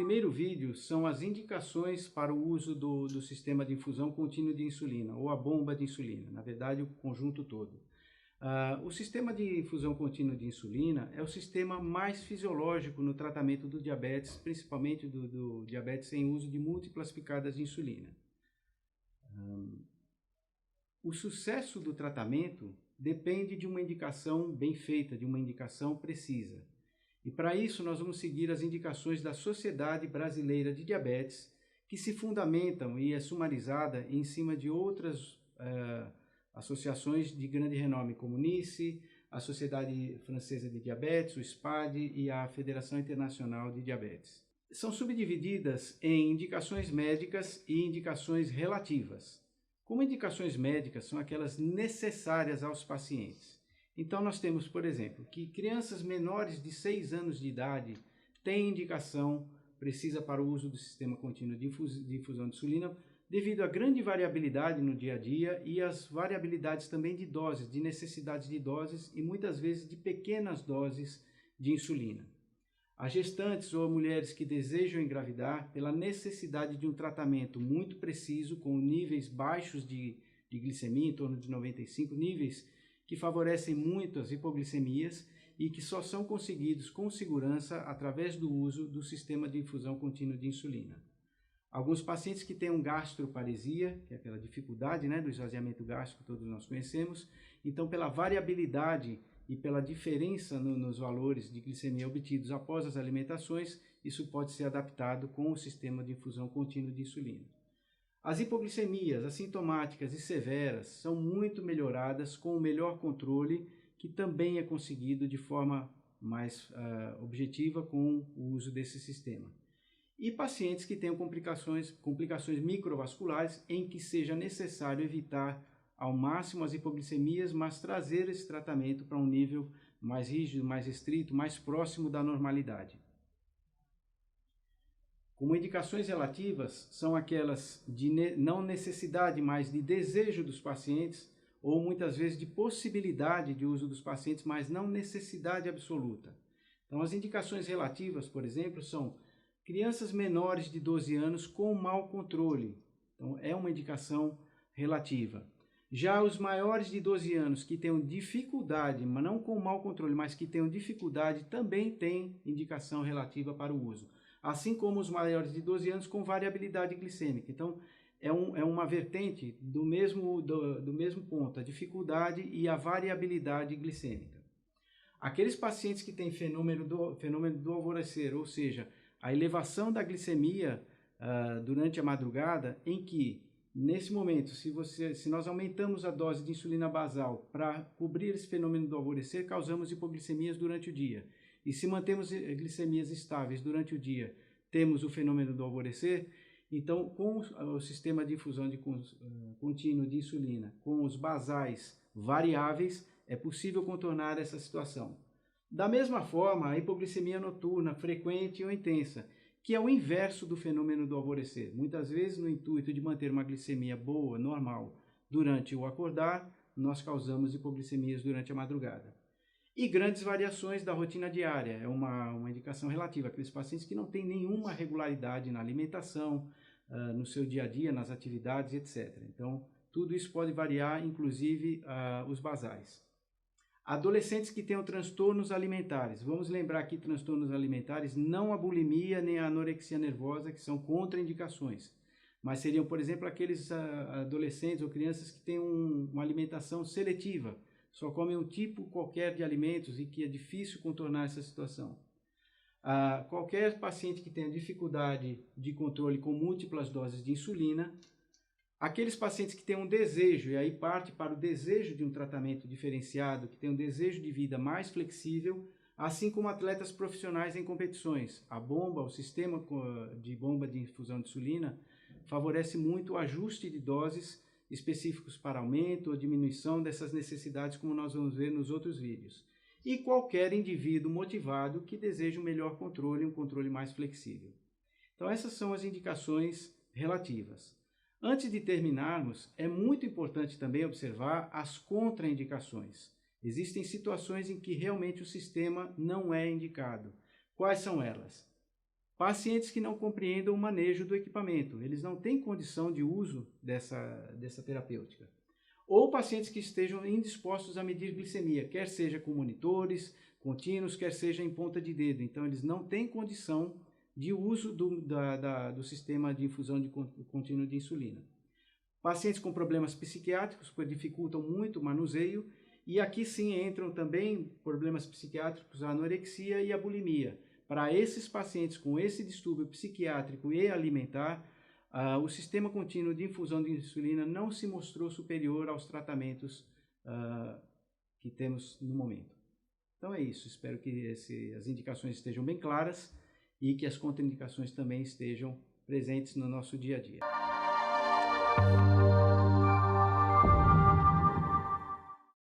primeiro vídeo são as indicações para o uso do sistema de infusão contínua de insulina, ou a bomba de insulina, na verdade o conjunto todo. O sistema de infusão contínua de insulina é o sistema mais fisiológico no tratamento do diabetes, principalmente do diabetes sem uso de múltiplas picadas de insulina. O sucesso do tratamento depende de uma indicação bem feita, de uma indicação precisa. E para isso nós vamos seguir as indicações da Sociedade Brasileira de Diabetes, que se fundamentam e é sumarizada em cima de outras associações de grande renome, como o NICE, a Sociedade Francesa de Diabetes, o SPAD e a Federação Internacional de Diabetes. São subdivididas em indicações médicas e indicações relativas. Como indicações médicas são aquelas necessárias aos pacientes. Então nós temos, por exemplo, que crianças menores de 6 anos de idade têm indicação precisa para o uso do sistema contínuo de infusão de insulina, devido à grande variabilidade no dia a dia e às variabilidades também de doses, de necessidades de doses e muitas vezes de pequenas doses de insulina. As gestantes ou mulheres que desejam engravidar, pela necessidade de um tratamento muito preciso, com níveis baixos de glicemia, em torno de 95 níveis, que favorecem muito as hipoglicemias e que só são conseguidos com segurança através do uso do sistema de infusão contínua de insulina. Alguns pacientes que têm gastroparesia, que é aquela dificuldade do esvaziamento gástrico que todos nós conhecemos, então pela variabilidade e pela diferença nos valores de glicemia obtidos após as alimentações, isso pode ser adaptado com o sistema de infusão contínua de insulina. As hipoglicemias assintomáticas e severas são muito melhoradas com o melhor controle, que também é conseguido de forma mais objetiva com o uso desse sistema. E pacientes que tenham complicações microvasculares, em que seja necessário evitar ao máximo as hipoglicemias, mas trazer esse tratamento para um nível mais rígido, mais estrito, mais próximo da normalidade. Como indicações relativas, são aquelas de não necessidade, mas de desejo dos pacientes, ou muitas vezes de possibilidade de uso dos pacientes, mas não necessidade absoluta. Então, as indicações relativas, por exemplo, são crianças menores de 12 anos com mau controle. Então, é uma indicação relativa. Já os maiores de 12 anos que tenham dificuldade, mas não com mau controle, mas que tenham dificuldade, também têm indicação relativa para o uso. Assim como os maiores de 12 anos com variabilidade glicêmica. Então, é uma vertente do mesmo ponto, a dificuldade e a variabilidade glicêmica. Aqueles pacientes que têm fenômeno do alvorecer, ou seja, a elevação da glicemia durante a madrugada, em que nesse momento, se nós aumentamos a dose de insulina basal para cobrir esse fenômeno do alvorecer, causamos hipoglicemias durante o dia. E se mantemos glicemias estáveis durante o dia, temos o fenômeno do alvorecer. Então, com o sistema de infusão contínua de insulina, com os basais variáveis, é possível contornar essa situação. Da mesma forma, a hipoglicemia noturna, frequente ou intensa, que é o inverso do fenômeno do alvorecer. Muitas vezes, no intuito de manter uma glicemia boa, normal, durante o acordar, nós causamos hipoglicemias durante a madrugada. E grandes variações da rotina diária, é uma indicação relativa àqueles pacientes que não têm nenhuma regularidade na alimentação, no seu dia a dia, nas atividades, etc. Então, tudo isso pode variar, inclusive os basais. Adolescentes que tenham transtornos alimentares. Vamos lembrar que transtornos alimentares, não a bulimia nem a anorexia nervosa, que são contraindicações. Mas seriam, por exemplo, aqueles adolescentes ou crianças que têm uma alimentação seletiva, só comem um tipo qualquer de alimentos e que é difícil contornar essa situação. Qualquer paciente que tenha dificuldade de controle com múltiplas doses de insulina. Aqueles pacientes que têm um desejo, e aí parte para o desejo de um tratamento diferenciado, que tem um desejo de vida mais flexível, assim como atletas profissionais em competições. O sistema de bomba de infusão de insulina, favorece muito o ajuste de doses específicos para aumento ou diminuição dessas necessidades, como nós vamos ver nos outros vídeos. E qualquer indivíduo motivado que deseja um melhor controle, um controle mais flexível. Então, essas são as indicações relativas. Antes de terminarmos, é muito importante também observar as contraindicações. Existem situações em que realmente o sistema não é indicado. Quais são elas? Pacientes que não compreendam o manejo do equipamento, eles não têm condição de uso dessa terapêutica. Ou pacientes que estejam indispostos a medir glicemia, quer seja com monitores contínuos, quer seja em ponta de dedo. Então, eles não têm condição de uso do sistema de infusão contínua de insulina. Pacientes com problemas psiquiátricos, que dificultam muito o manuseio, e aqui sim entram também problemas psiquiátricos, a anorexia e a bulimia. Para esses pacientes com esse distúrbio psiquiátrico e alimentar, o sistema contínuo de infusão de insulina não se mostrou superior aos tratamentos que temos no momento. Então é isso, espero que as indicações estejam bem claras e que as contraindicações também estejam presentes no nosso dia a dia.